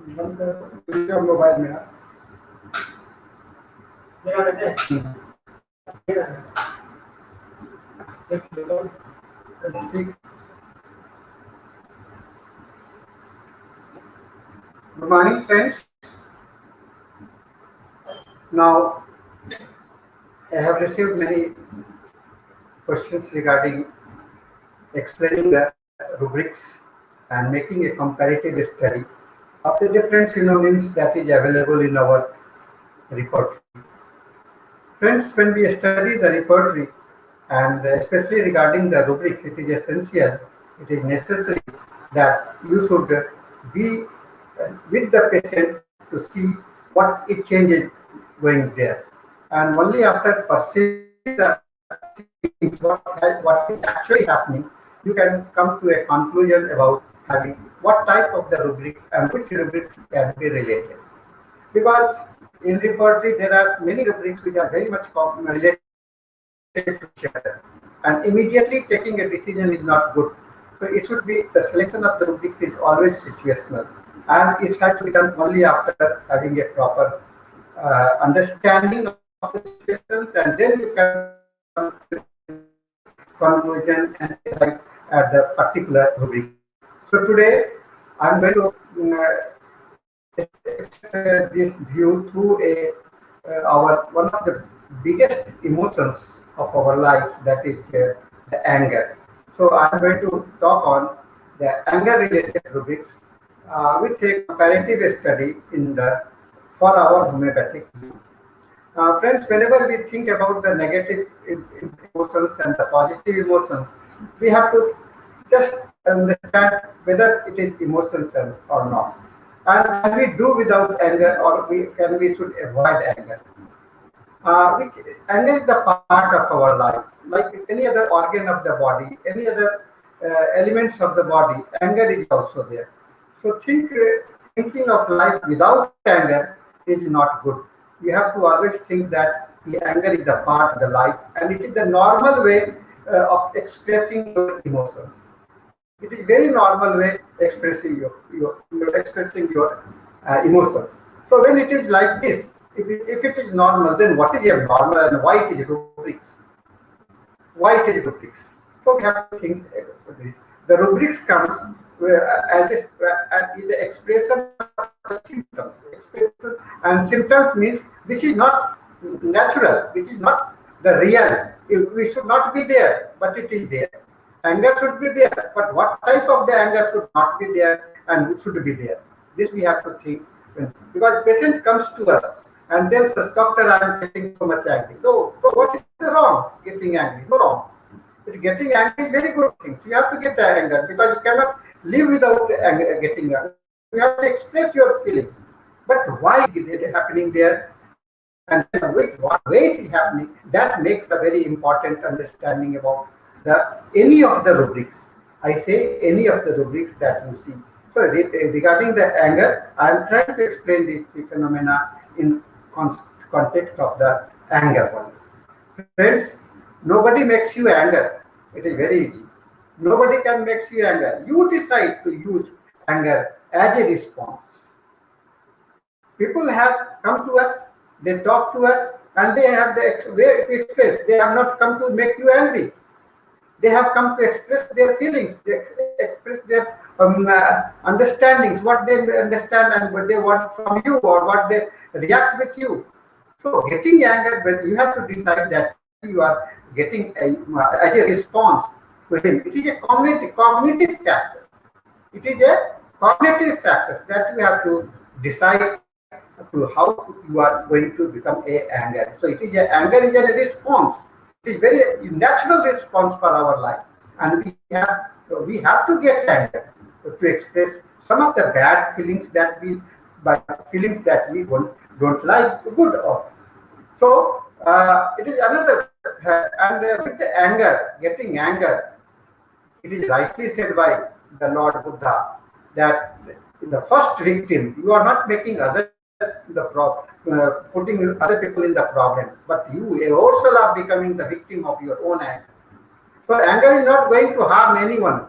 Video mobile में ठीक. Good morning, friends. Now, I have received many questions regarding explaining the rubrics and making a comparative study of the different synonyms that is available in our repertory. Friends, when we study the repertory and especially regarding the rubrics, it is essential, it is necessary that you should be with the patient to see what it changes going there. And only after perceiving the things, what is actually happening, you can come to a conclusion about having what type of the rubrics and which rubrics can be related. Because in repertory there are many rubrics which are very much related to each other, and immediately taking a decision is not good. So it should be the selection of the rubrics is always situational, and it has to be done only after having a proper understanding of the situations, and then you can conclusion and arrive at the particular rubric. So today I'm going to this view through our one of the biggest emotions of our life, that is the anger. So I'm going to talk on the anger related rubrics with a comparative study in the for our homeopathic view. Friends, whenever we think about the negative emotions and the positive emotions, we have to just understand whether it is emotions or not. And can we do without anger, or we should avoid anger? Anger is the part of our life, like any other organ of the body, any other elements of the body. Anger is also there. So thinking of life without anger is not good. You have to always think that the anger is a part of the life, and it is the normal way of expressing your emotions. It is very normal way expressing your emotions. So when it is like this, if it is normal, then what is abnormal and why it is rubrics? Why it is rubrics? So we have to think the rubrics comes as the expression of the symptoms. And symptoms means this is not natural, this is not the real. We should not be there, but it is there. Anger should be there, but what type of the anger should not be there and should be there? This we have to think. Because patient comes to us and tells us, doctor, I am getting so much angry. So what is the wrong getting angry? No wrong. But getting angry is very good thing. So you have to get anger because you cannot live without anger, getting angry. You have to express your feeling. But why is it happening there? And with what way it is happening, that makes a very important understanding about any of the rubrics. I say any of the rubrics that you see. So regarding the anger, I am trying to explain this phenomena in context of the anger only. Friends, nobody makes you anger. It is very easy. Nobody can make you anger. You decide to use anger as a response. People have come to us, they talk to us, and they have the way to express. They have not come to make you angry. They have come to express their feelings, they express their understandings, what they understand and what they want from you, or what they react with you. So getting angered, when you have to decide that you are getting as a response to him. It is a cognitive factor. It is a cognitive factor that you have to decide to how you are going to become a anger. So it is anger is a response. It is very natural response for our life, and we have to get anger to express some of the bad feelings that we don't like good of. So it is another, and with the anger, getting anger, it is rightly said by the Lord Buddha that the first victim, you are not making putting other people in the problem, but you yourself are becoming the victim of your own anger. So anger is not going to harm anyone.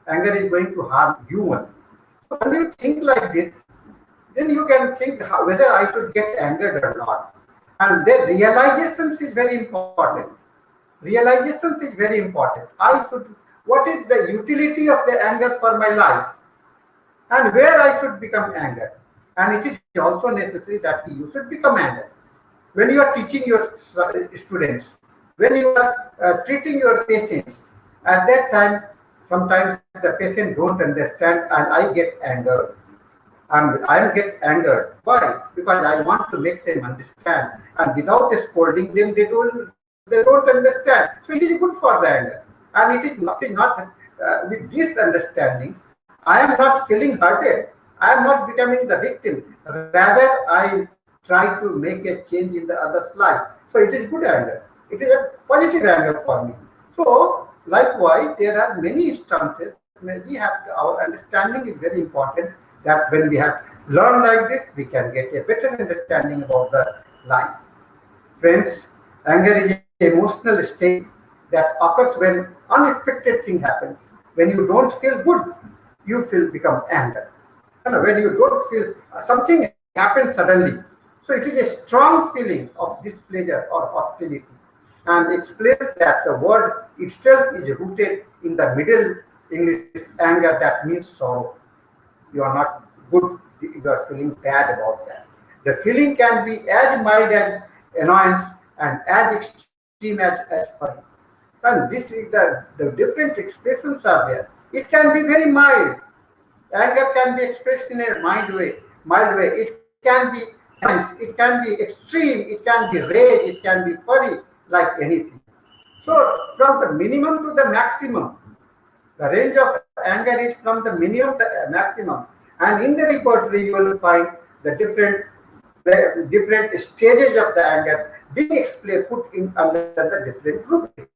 Anger is going to harm you one. So when you think like this, then you can think whether I should get angered or not. And the realizations is very important. Realizations is very important. What is the utility of the anger for my life, and where I should become angered. And it is also necessary that you should become angered. When you are teaching your students, when you are treating your patients, at that time, sometimes the patient don't understand and I get angered. I get angered. Why? Because I want to make them understand, and without scolding them, they don't understand. So it is good for the anger, and it is not with this understanding. I am not feeling hurted. I am not becoming the victim. Rather, I try to make a change in the other's life. So it is good anger. It is a positive anger for me. So likewise, there are many instances where our understanding is very important. That when we have learned like this, we can get a better understanding about the life. Friends, anger is an emotional state that occurs when unexpected thing happens. When you don't feel good, you become anger. When you don't feel something happens suddenly, so it is a strong feeling of displeasure or hostility, and explains that the word itself is rooted in the Middle English anger, that means sorrow. You are not good, you are feeling bad about that. The feeling can be as mild as annoyance and as extreme as fury. And this is the different expressions are there. It can be very mild. Anger can be expressed in a mild way. It can be intense, it can be extreme, it can be rage, it can be fury, like anything. So from the minimum to the maximum, the range of anger is from the minimum to the maximum. And in the repertory, you will find the different stages of the anger being put in under the different rubrics.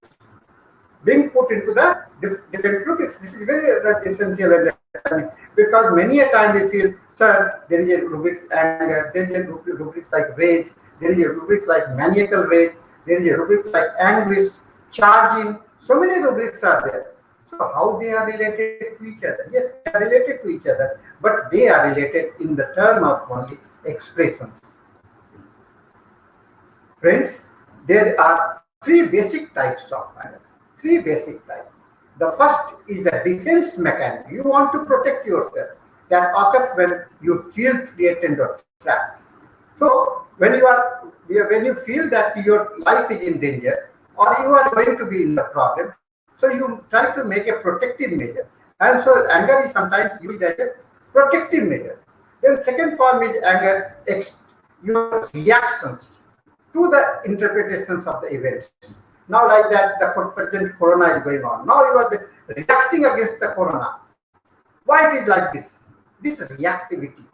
Being put into the different rubrics. This is very essential understanding, because many a time we feel, sir, there is a rubrics anger, there is a rubrics like rage, there is a rubrics like maniacal rage, there is a rubrics like anguish, charging. So many rubrics are there. So how they are related to each other? Yes, they are related to each other, but they are related in the term of only expressions. Friends, there are three basic types of anger. Three basic types. The first is the defense mechanism. You want to protect yourself. That occurs when you feel threatened or trapped. So when you feel that your life is in danger, or you are going to be in the problem, so you try to make a protective measure. And so anger is sometimes used as a protective measure. Then second form is anger, your reactions to the interpretations of the events. Now, like that, the present corona is going on. Now you are reacting against the corona. Why it is like this? This reactivity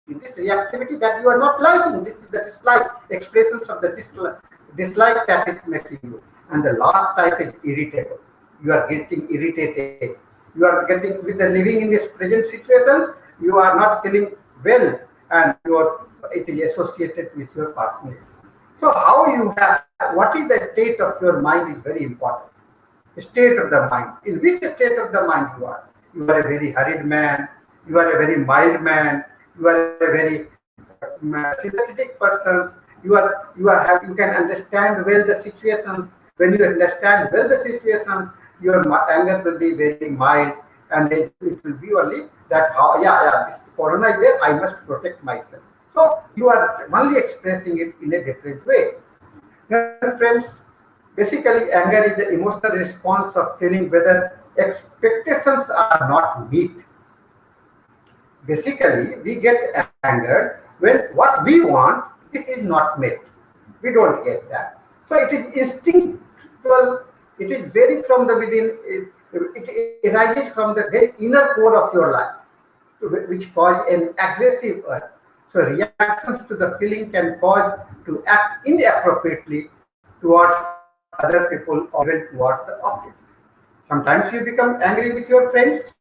that you are not liking. This is the dislike, expressions of the dislike that is making you. And the last type is irritable. You are getting irritated. You are getting, with the living in this present situation, you are not feeling well, and it is associated with your personality. So what is the state of your mind is very important. The state of the mind. In which state of the mind you are? You are a very hurried man. You are a very mild man. You are a very sympathetic person. You can understand well the situations. When you understand well the situation, your anger will be very mild, and it will be only that, this corona is there, I must protect myself. So you are only expressing it in a different way. Then friends, basically anger is the emotional response of feeling whether expectations are not met. Basically, we get angered when what we want, this is not met. We don't get that. So it is instinctual, it is very from the within, it arises from the very inner core of your life, which cause an aggressive urge. So reactions to the feeling can cause to act inappropriately towards other people or even towards the object. Sometimes you become angry with your friends.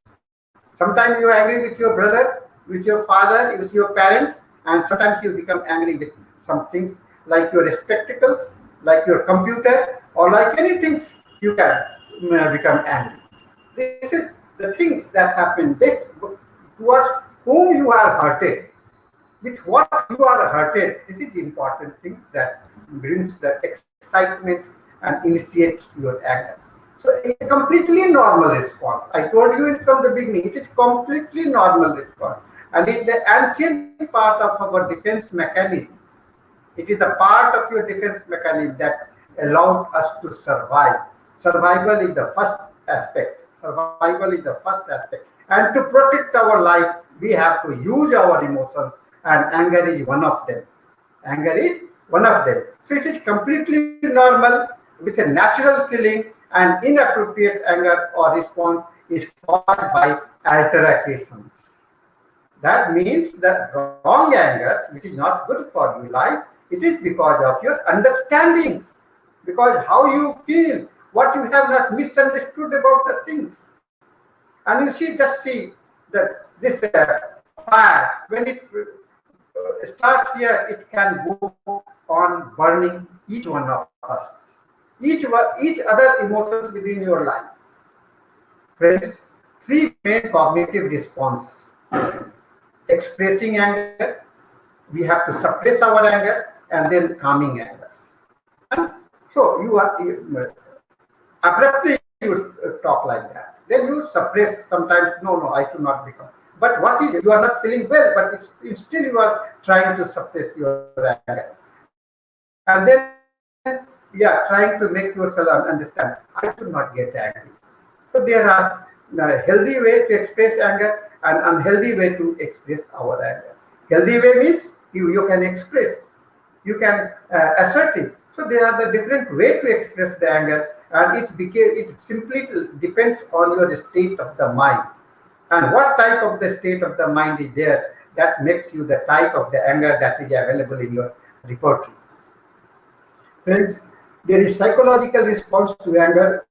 Sometimes you are angry with your brother, with your father, with your parents, and sometimes you become angry with some things like your spectacles, like your computer, or like anything you can become angry. This is the things that happen towards whom you are hurted, with what you are hurted. This is the important thing that brings the excitement and initiates your anger. So it's a completely normal response. I told you it from the beginning. It is completely normal response, and it's the ancient part of our defense mechanism. It is a part of your defense mechanism that allowed us to survive. Survival is the first aspect. Survival is the first aspect. And to protect our life, we have to use our emotions, and anger is one of them. Anger is one of them. So it is completely normal with a natural feeling, and inappropriate anger or response is caused by alterations. That means that wrong anger, which is not good for your life, it is because of your understandings, because how you feel, what you have not misunderstood about the things. And you see, just see that this fire, when it starts here, it can go on burning each one of us, each other emotions within your life. Friends, three main cognitive response: expressing anger, we have to suppress our anger, and then calming anger. And so abruptly you talk like that. Then you suppress sometimes. No, I should not become. But what is you are not feeling well, but it's still you are trying to suppress your anger, and then trying to make yourself understand. I should not get angry. So there are healthy way to express anger and unhealthy way to express our anger. Healthy way means you can express, you can assert it. So there are the different way to express the anger, and it simply depends on your state of the mind, and what type of the state of the mind is there, that makes you the type of the anger that is available in your repertoire. Friends, there is psychological response to anger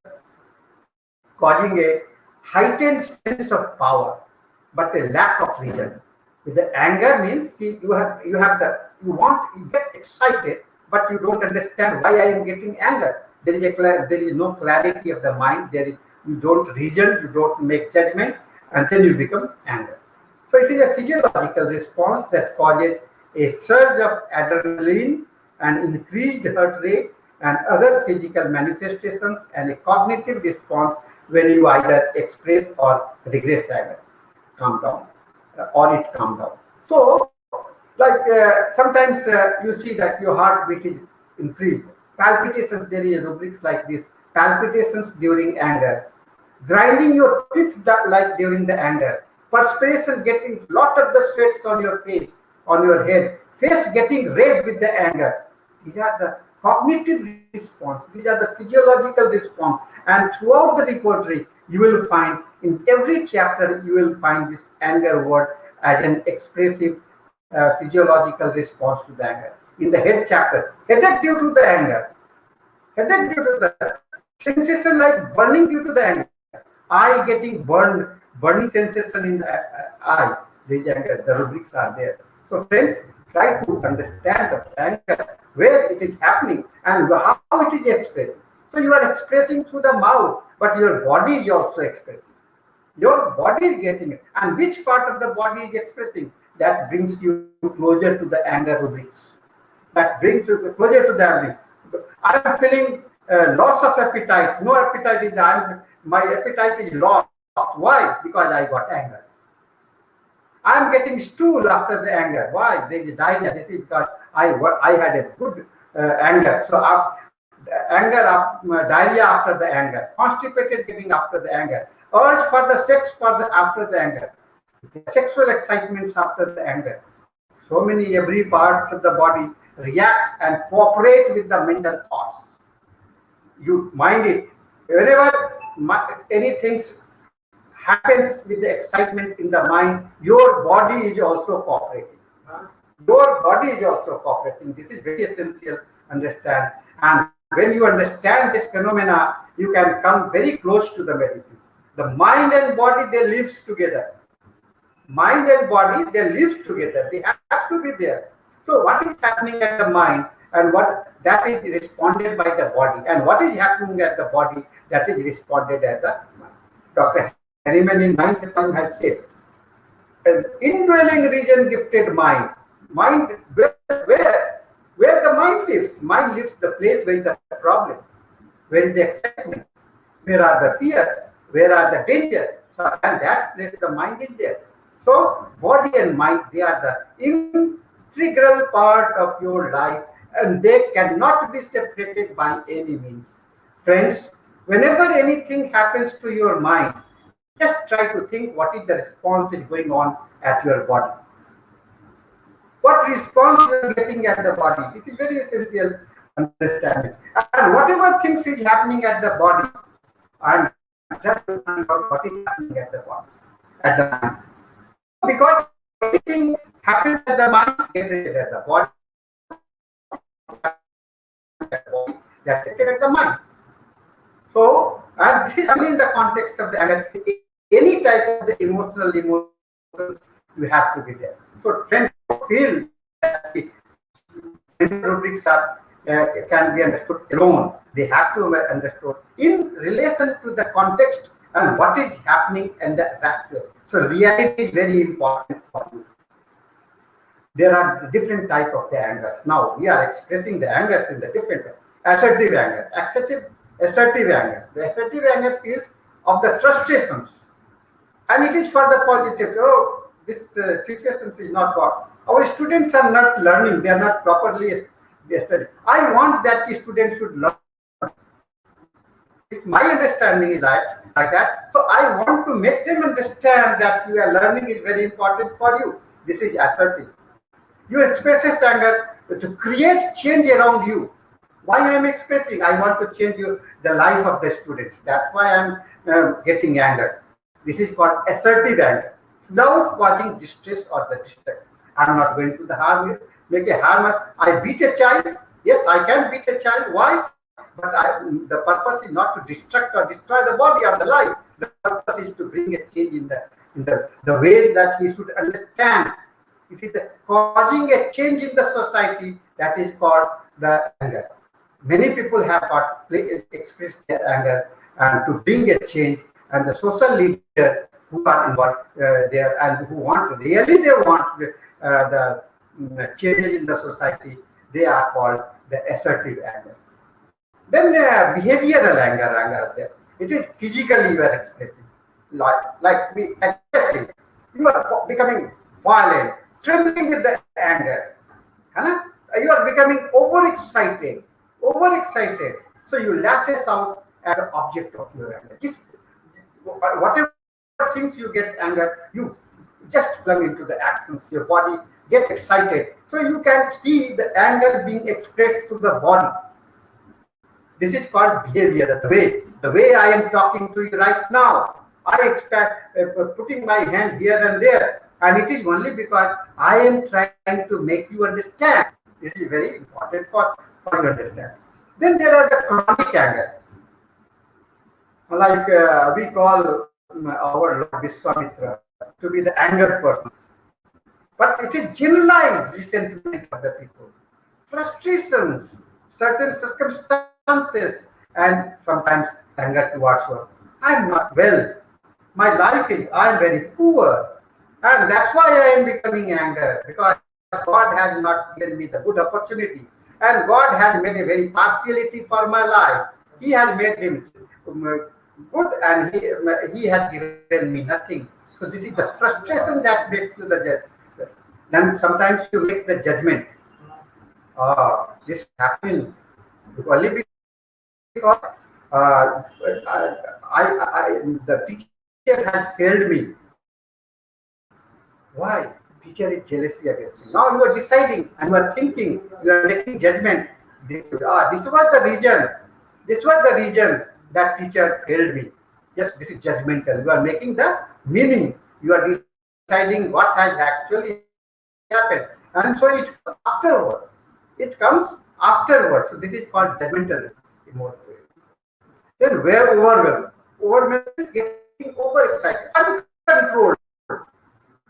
causing a heightened sense of power, but a lack of reason. With the anger means you get excited, but you don't understand why I am getting anger. There is no clarity of the mind. You don't reason, you don't make judgment, and then you become anger. So it is a physiological response that causes a surge of adrenaline, an increased heart rate, and other physical manifestations, and a cognitive response when you either express or regress anger, calm down, or it calm down. So, like sometimes you see that your heartbeat is increased, palpitations. There is rubrics like this: palpitations during anger, grinding your teeth like during the anger, perspiration, getting lot of the sweats on your face, on your head, face getting red with the anger. These are the cognitive response. These are the physiological response. And throughout the repertoire, you will find in every chapter, you will find this anger word as an expressive physiological response to the anger. In the head chapter, headache due to the anger, headache due to the sensation like burning due to the anger, eye getting burned, burning sensation in the eye. The anger, the rubrics are there. So friends, try to understand the anger, where it is happening and how it is expressed. So you are expressing through the mouth, but your body is also expressing. Your body is getting it. And which part of the body is expressing? That brings you closer to the anger rubrics. That brings you closer to the anger. I am feeling loss of appetite. No appetite is there. My appetite is lost. Why? Because I got anger. I am getting stool after the anger. Why? There is diarrhea. This is because I had a good anger. So diarrhea after the anger, constipated getting after the anger, urge for the sex after the anger, sexual excitements after the anger. So many every part of the body reacts and cooperate with the mental thoughts. You mind it. Whenever anything happens with the excitement in the mind, your body is also cooperating. Your body is also cooperating. This is very essential. Understand. And when you understand this phenomena, you can come very close to the medicine. The mind and body, they live together. Mind and body, they live together. They have to be there. So what is happening at the mind, and what that is responded by the body, and what is happening at the body, that is responded at the mind. Dr. Harriman in 9th time has said, An indwelling region gifted mind. Mind where the mind lives. Mind lives the place where is the problem, where is the excitement, where are the fear, where are the danger. So and that place the mind is there. So body and mind, they are the integral part of your life, and they cannot be separated by any means. Friends, whenever anything happens to your mind, just try to think what is the response is going on at your body. What response you are getting at the body? This is very essential understanding. And whatever things is happening at the body, I'm just to find out what is happening at the body, at the mind. Because everything happens at the mind, gets it at the body, that's it at the mind. So, and this is only in the context of the anger. Any type of the emotions, you have to be there. So, friends feel that the rubrics are can be understood alone. They have to be understood in relation to the context and what is happening and the factor. So, reality is very important for you. There are different type of the angers. Now we are expressing the angers in the different assertive anger, assertive anger. The assertive anger feels of the frustrations, and it is for the positive. Oh, this situation is not good. Our students are not learning; they are not properly studying. I want that the students should learn. If my understanding is like that, so I want to make them understand that your learning is very important for you. This is assertive. You express anger to create change around you. Why I am expressing? I want to change the life of the students. That's why I am getting anger. This is called assertive anger, without causing distress or the distress. I am not going to the harm, make a harm. I beat a child. Yes, I can beat a child. Why? But the purpose is not to destruct or destroy the body or the life. The purpose is to bring a change in the way that we should understand. It is causing a change in the society, that is called the anger. Many people have expressed their anger and to bring a change, and the social leaders who are involved there and who want to really they want the changes in the society, they are called the assertive anger. Then behavioral anger there. It is physically you are expressing, like we aggressive. You are becoming violent, trembling with the anger. You are becoming overexcited. So you lashes out as the object of your anger. Whatever things you get anger, you just plunge into the actions. Your body get excited. So you can see the anger being expressed to the body. This is called behavior. The way I am talking to you right now, I expect putting my hand here and there, and it is only because I am trying to make you understand. This is very important for you to understand. Then there are the chronic anger, like we call our Lord Vishwamitra to be the anger person. But it is generalized resentment of the people, frustrations, certain circumstances, and sometimes anger towards work. I am not well. My life is, I am very poor. And that's why I am becoming anger, because God has not given me the good opportunity. And God has made a very partiality for my life. He has made him good, and he has given me nothing. So this is the frustration that makes you the judge. Then sometimes you make the judgment. This happened only because the teacher has failed me. Why? Teacher is jealousy against me. Now you are deciding and you are thinking, you are making judgment. This was the reason. This was the reason that teacher failed me. Yes, this is judgmental. You are making the meaning. You are deciding what has actually happened. And so it comes afterward. It comes afterwards. So this is called judgmental emotion. Then where overwhelmed? Overwhelmed is getting overexcited.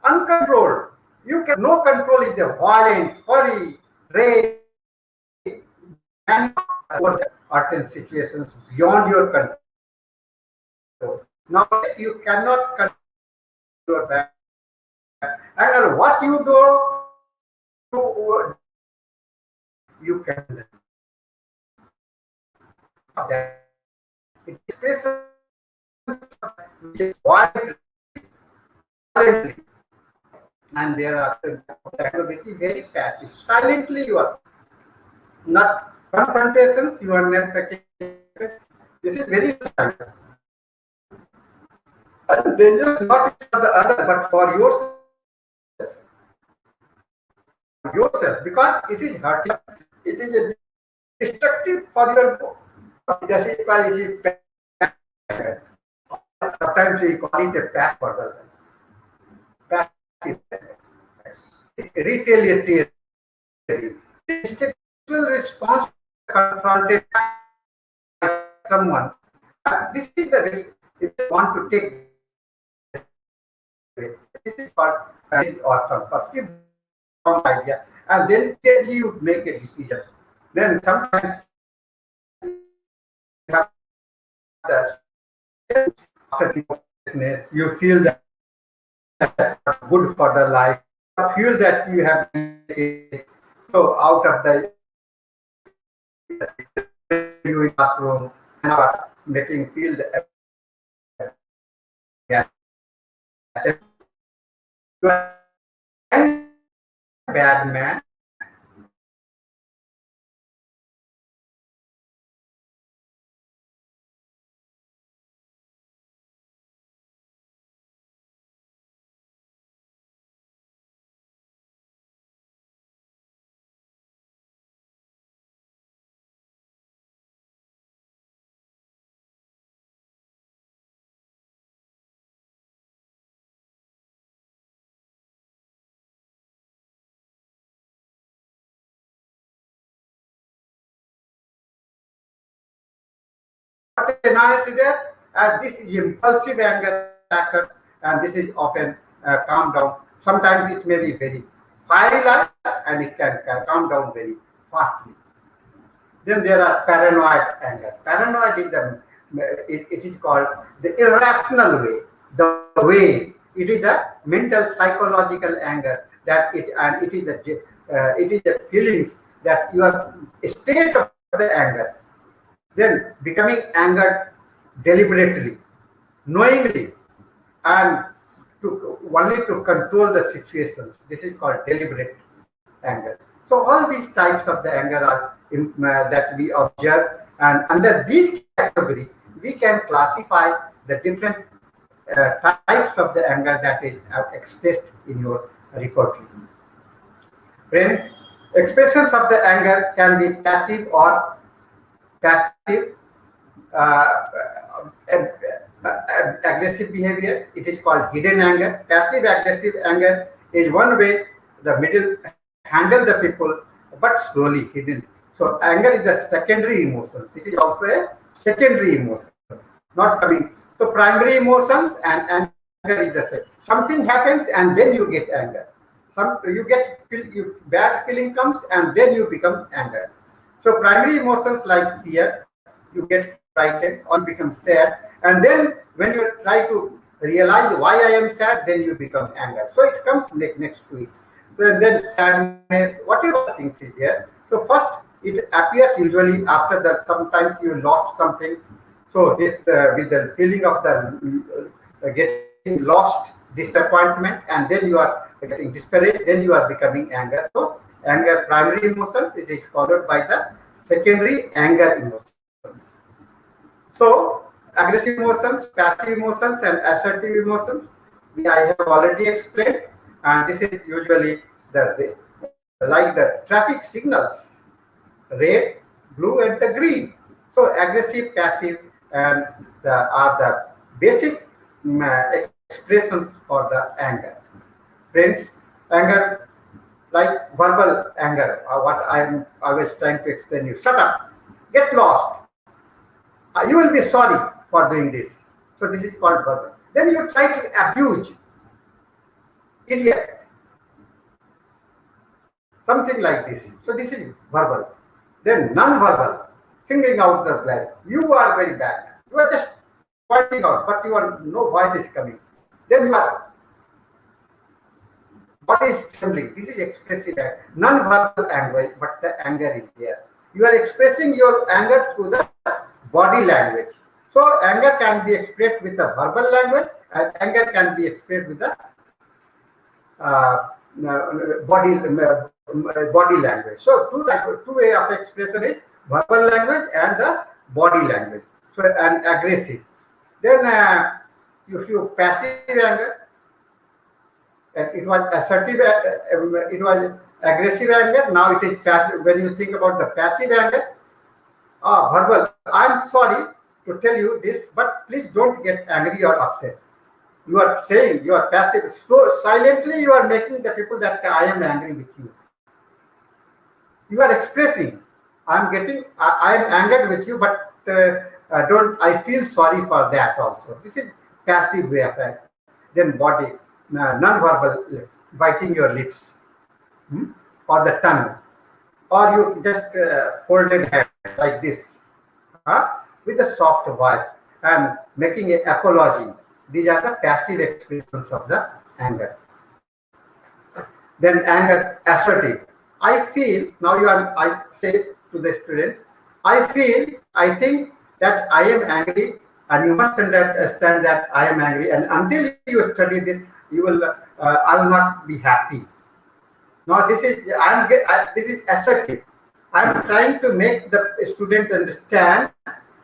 Uncontrolled. You can no control is the violent, hurry, rage, and certain situations beyond your control. Now you cannot control your back. And what you do, you can that it expresses violently, and there are which is very passive. Silently, you are not confrontations. You are not taking. This is very silent. And dangerous not for the other, but for yourself, because it is hurting. It is a destructive for your. Just why it is sometimes we call it a path for the passive, retaliatory, instinctual response confronted by someone. This is the risk if you want to take. This is called or some positive idea, and then you make a decision. Then sometimes you have the you feel that good for the life, feel that you have so out of the classroom and are making feel the bad man. What annoys is that this impulsive anger attackers, and this is often calm down. Sometimes it may be very fiery and it can calm down very fastly. Then there are paranoid anger. Paranoid is it is called the irrational way. The way it is a mental psychological anger that it is the feelings that you are state of the anger. Then becoming angered deliberately, knowingly, and only to control the situations. This is called deliberate anger. So all these types of the anger are that we observe, and under this category, we can classify the different types of the anger that is expressed in your repertory. Friends, expressions of the anger can be passive or passive aggressive behavior. It is called hidden anger. Passive aggressive anger is one way the middle handle the people, but slowly hidden. So anger is a secondary emotion. It is also a secondary emotion, not coming. So primary emotions and anger is the same. Something happens and then you get anger. Bad feeling comes and then you become anger. So primary emotions like fear, you get frightened or become sad, and then when you try to realize why I am sad, then you become anger. So it comes next to it. So and then sadness, whatever things is there. So first it appears usually after that. Sometimes you lost something. So this with the feeling of the getting lost, disappointment, and then you are getting discouraged. Then you are becoming anger. So anger, primary emotions, it is followed by the secondary anger emotions. So aggressive emotions, passive emotions, and assertive emotions, I have already explained, and this is usually like the traffic signals, red, blue, and the green. So aggressive, passive, and are the basic expressions for the anger. Friends, anger, like verbal anger, what I was trying to explain you. Shut up, get lost. You will be sorry for doing this. So this is called verbal. Then you try to abuse, idiot, something like this. So this is verbal. Then non-verbal, fingering out the blood. You are very bad. You are just pointing out, but no voice is coming. Then you are body is trembling. This is expressive non-verbal language, but the anger is there. You are expressing your anger through the body language. So anger can be expressed with the verbal language, and anger can be expressed with the uh, body language. So two way of expression is verbal language and the body language. So and aggressive. Then if you passive anger, and it was assertive, it was aggressive anger. Now it is passive. When you think about the passive anger, verbal. I'm sorry to tell you this, but please don't get angry or upset. You are saying you are passive. So silently you are making the people that I am angry with you. You are expressing. I am angered with you, but don't. I feel sorry for that also. This is passive way of that. Then body, non-verbal, biting your lips, or the tongue, or you just folded hand like this, with a soft voice and making an apology. These are the passive expressions of the anger. Then anger, assertive. I feel, now I say to the students, I think that I am angry, and you must understand that I am angry, and until you study this, I will not be happy. Now this is assertive. I am trying to make the student understand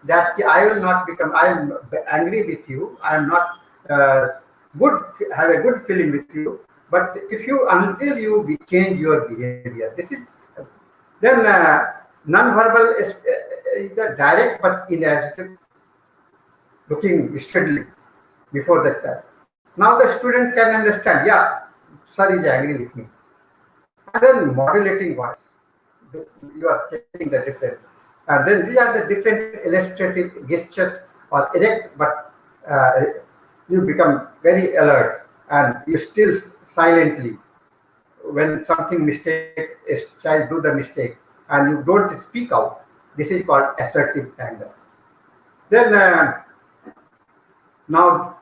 that I will not become, I am angry with you, I am not have a good feeling with you, but until you change your behavior. This is then non-verbal is the direct but inattentive, looking steadily before the child. Now the student can understand, yeah, sir is angry with me. And then modulating voice. You are checking the difference. And then these are the different illustrative gestures or erect, but you become very alert and you still silently when something mistake, a child do the mistake and you don't speak out. This is called assertive anger. Then now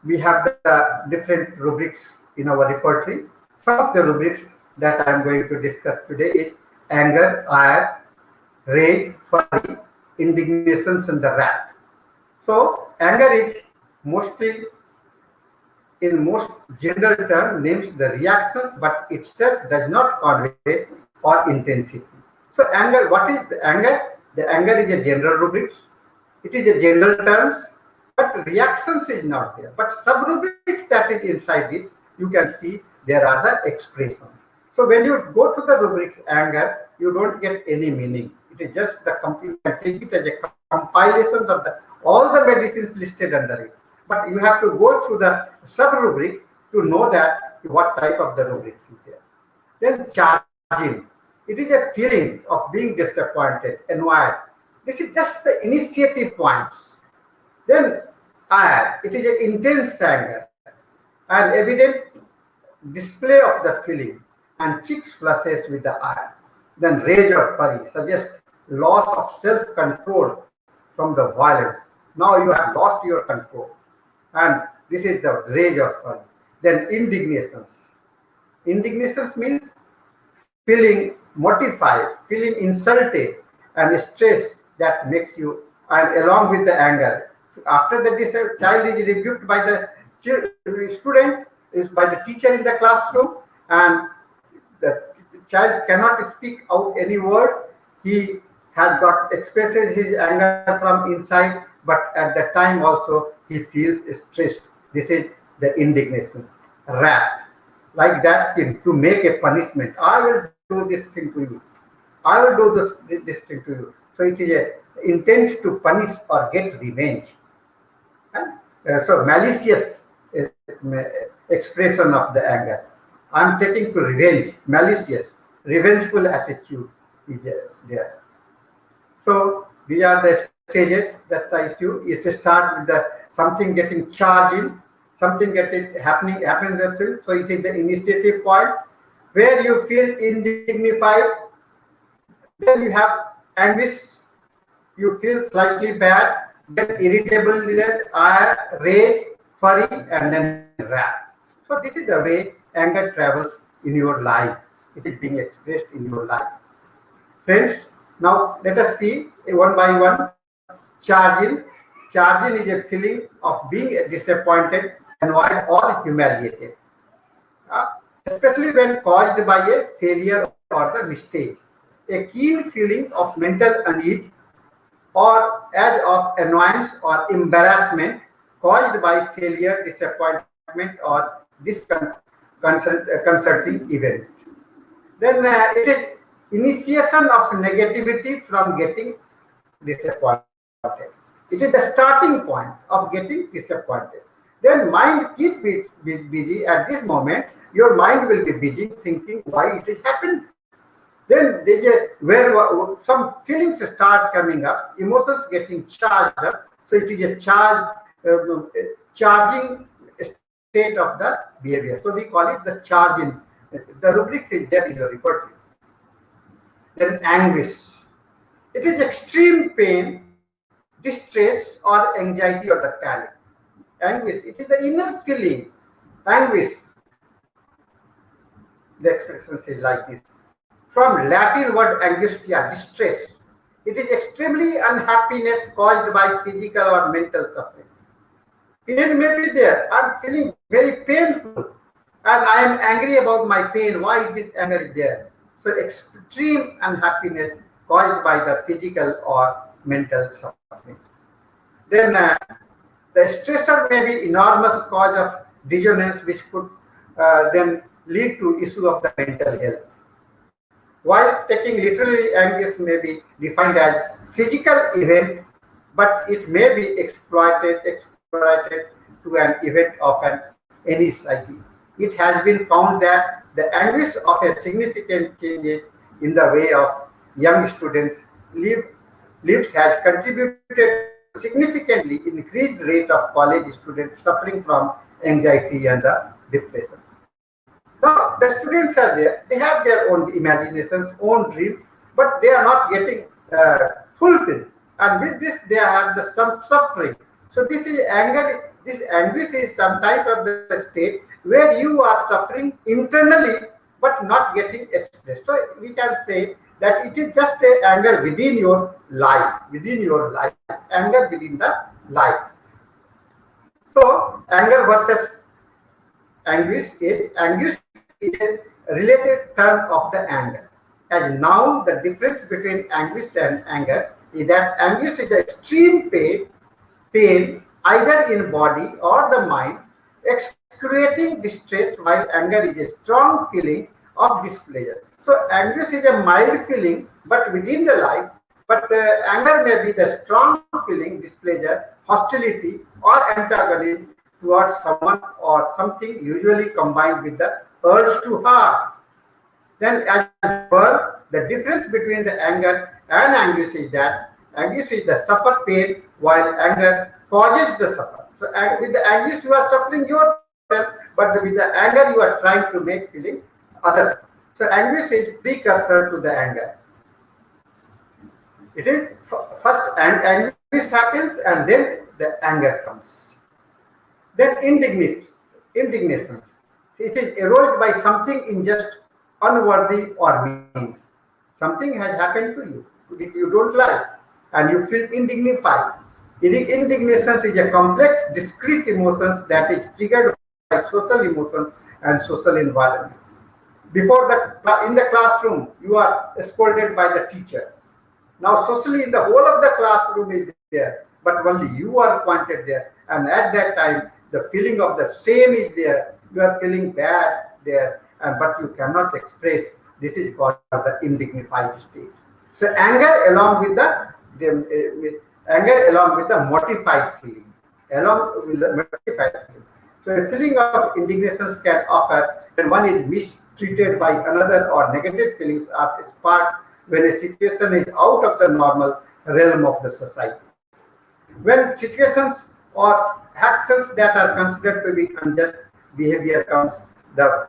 we have the different rubrics in our repertory. Some of the rubrics that I am going to discuss today is anger, ire, rage, fury, indignations, and the wrath. So anger is mostly, in most general term, names the reactions, but itself does not convey or intensity. So anger, what is the anger? The anger is a general rubrics. It is a general terms, but reactions is not there. But sub rubrics that is inside this, you can see there are the expressions. So when you go to the rubrics anger, you don't get any meaning. It is just the complete, take it as a compilation of all the medicines listed under it. But you have to go through the sub-rubric to know that what type of the rubrics is there. Then charging. It is a feeling of being disappointed, annoyed. This is just the initiative points. Then ire. It is an intense anger, an evident display of the feeling, and cheeks flushes with the ire. Then rage or fury suggests loss of self-control from the violence. Now you have lost your control. And this is the rage or fury. Then indignations. Indignations means feeling mortified, feeling insulted, and stress that makes you, and along with the anger. After that, this child is rebuked by the student, is by the teacher in the classroom, and the child cannot speak out any word. He has got expresses his anger from inside, but at the time also he feels stressed. This is the indignations. Wrath, like that thing, to make a punishment. I will do this thing to you. I will do this thing to you. So it is a intent to punish or get revenge. So malicious expression of the anger. I am taking to revenge, malicious, revengeful attitude is there. So these are the stages that I do. You start with the something getting charged in, something getting happening. So it is the initiative point where you feel indignified. Then you have anguish. You feel slightly bad. Then irritable, then ire, rage, fury, and then wrath. So this is the way anger travels in your life. It is being expressed in your life. Friends, now let us see one by one. Charging. Charging is a feeling of being disappointed, annoyed, or humiliated, especially when caused by a failure or the mistake. A keen feeling of mental unease or as of annoyance or embarrassment caused by failure, disappointment, or disconcerting event. Then it is initiation of negativity from getting disappointed. It is the starting point of getting disappointed. Then mind keep busy at this moment. Your mind will be busy thinking why it is happened. Then where some feelings start coming up, emotions getting charged up. So it is a charging state of the behavior. So we call it the charging. The rubric is there in your report. Then anguish. It is extreme pain, distress, or anxiety or the panic. Anguish. It is the inner feeling. Anguish. The expression is like this. From Latin word angustia, distress. It is extremely unhappiness caused by physical or mental suffering. Pain may be there. I'm feeling very painful, and I am angry about my pain. Why this anger is there? So extreme unhappiness caused by the physical or mental suffering. Then the stressor may be enormous cause of dissonance, which could then lead to issue of the mental health. While taking literally, anguish may be defined as physical event, but it may be exploited to an event of any psyche. It has been found that the anguish of a significant change in the way of young students lives has contributed significantly increased rate of college students suffering from anxiety and depression. Now, the students are there, they have their own imaginations, own dreams, but they are not getting fulfilled. And with this, they have some suffering. So this is anger, this anguish is some type of the state where you are suffering internally, but not getting expressed. So we can say that it is just a anger within your life, anger within the life. So anger versus anguish is a related term of the anger. And now the difference between anguish and anger is that anguish is the extreme pain either in body or the mind, excruciating distress, while anger is a strong feeling of displeasure. So anguish is a mild feeling, but within the life. But anger may be the strong feeling, displeasure, hostility, or antagonism towards someone or something, usually combined with the urge to harm. Then, as per the difference between the anger and anguish is that anguish is the suffer pain, while anger causes the suffer. So, with the anguish you are suffering yourself, but with the anger you are trying to make feeling others. So, anguish is precursor to the anger. It is first anguish happens, and then the anger comes. Then indignation. It is aroused by something unjust, unworthy, or means. Something has happened to you you don't like, and you feel indignified. Indignation is a complex, discrete emotions that is triggered by social emotions and social environment. Before in the classroom, you are scolded by the teacher. Now, socially, the whole of the classroom is there, but only you are pointed there. And at that time, the feeling of the same is there. You are feeling bad there, but you cannot express. This is called the indignified state. So, anger along with the mortified feeling, So, a feeling of indignation can occur when one is mistreated by another, or negative feelings are sparked when a situation is out of the normal realm of the society. When situations or actions that are considered to be unjust behavior comes, the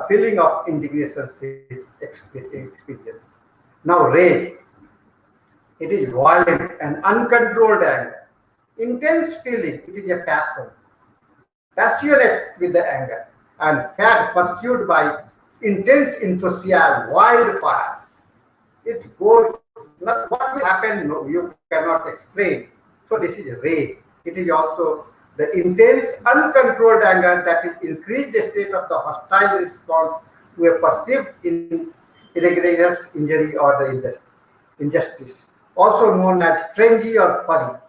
feeling of indignation is experienced. Now, rage. It is violent and uncontrolled anger. Intense feeling. It is a passion. Passionate with the anger. and fad pursued by intense enthusiasm, wildfire. It goes, what will happen, no, you cannot explain. So this is rage. It is also the intense, uncontrolled anger that is increased the state of the hostile response to a perceived egregious injury or the injustice, also known as frenzy or fury.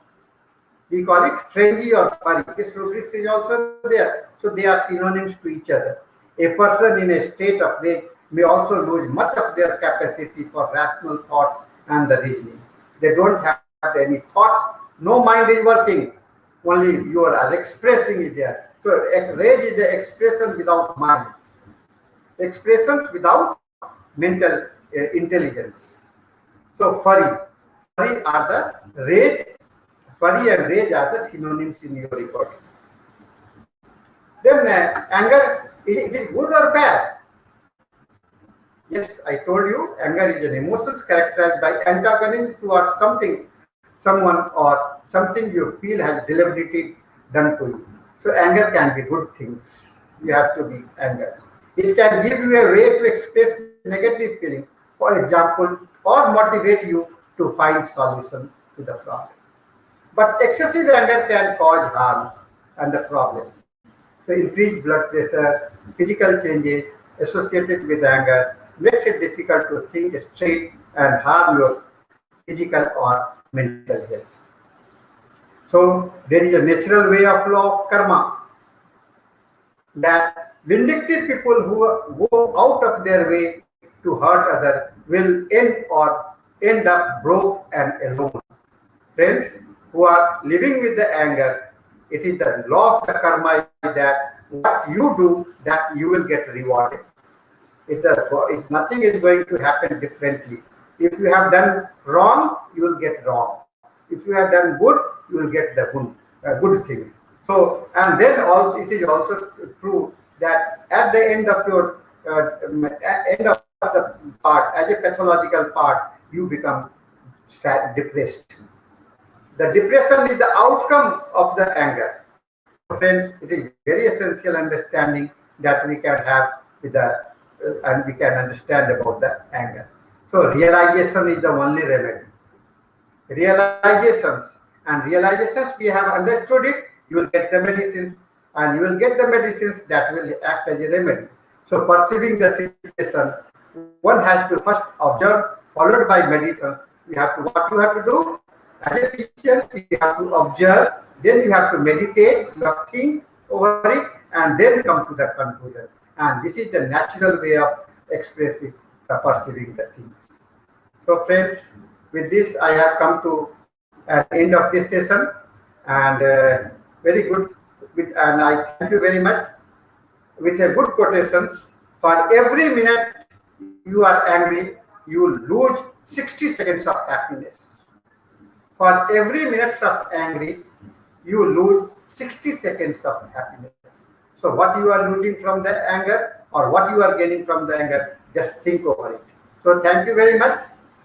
We call it frenzy or fury. This rubric is also there. So they are synonyms to each other. A person in a state of rage may also lose much of their capacity for rational thoughts and the reasoning. They don't have any thoughts, no mind is working, only you are expressing is there. So rage is the expression without mind, expressions without mental intelligence. So fury are the rage, fury and rage are the synonyms in your report. Then anger, it is good or bad? Yes, I told you, anger is an emotion characterized by antagonism towards something, someone, or something you feel has deliberately done to you. So anger can be good things. You have to be angry. It can give you a way to express negative feeling, for example, or motivate you to find solution to the problem. But excessive anger can cause harm and the problem. So increased blood pressure, physical changes associated with anger makes it difficult to think straight and harm your physical or mental health. So there is a natural way of law of karma that vindictive people who go out of their way to hurt others will end up broke and alone. Friends who are living with the anger, it is the law of the karma that what you do, that you will get rewarded. If nothing is going to happen differently. If you have done wrong, you will get wrong. If you have done good, you will get the good things. So, and then also it is also true that at the end of your end of the part, as a pathological part, you become sad, depressed. The depression is the outcome of the anger. Friends, it is very essential understanding that we can have with the and we can understand about the anger. So realization is the only remedy. Realizations we have understood it, you will get the medicines, and you will get the medicines that will act as a remedy. So perceiving the situation, one has to first observe, followed by medicines. What you have to do as a physician, you have to observe, then you have to meditate, you have to think over it, and then come to the conclusion. And this is the natural way of expressing, perceiving the things. So friends, with this I have come to an end of this session, and very good, and I thank you very much with a good quotations. For every minute you are angry, you lose 60 seconds of happiness. For every minute of angry, you lose 60 seconds of happiness. So what you are losing from the anger or what you are gaining from the anger, just think over it. So thank you very much.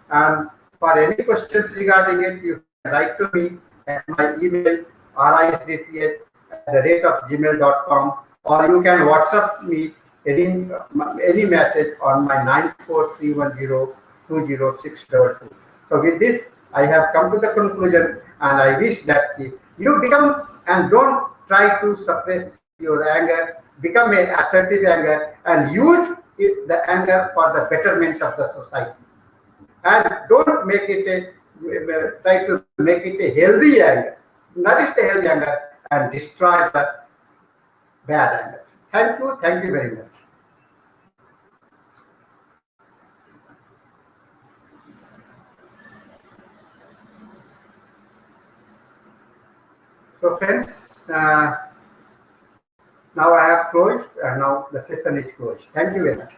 And for any questions regarding it, you can write to me at my email risdth@gmail.com, or you can WhatsApp me any message on my 943102062. So with this, I have come to the conclusion, and I wish that you become and don't try to suppress your anger, become an assertive anger, and use the anger for the betterment of the society. And don't make it try to make it a healthy anger. Nourish the healthy anger and destroy the bad anger. Thank you very much. So friends, now I have closed, and now the session is closed. Thank you very much.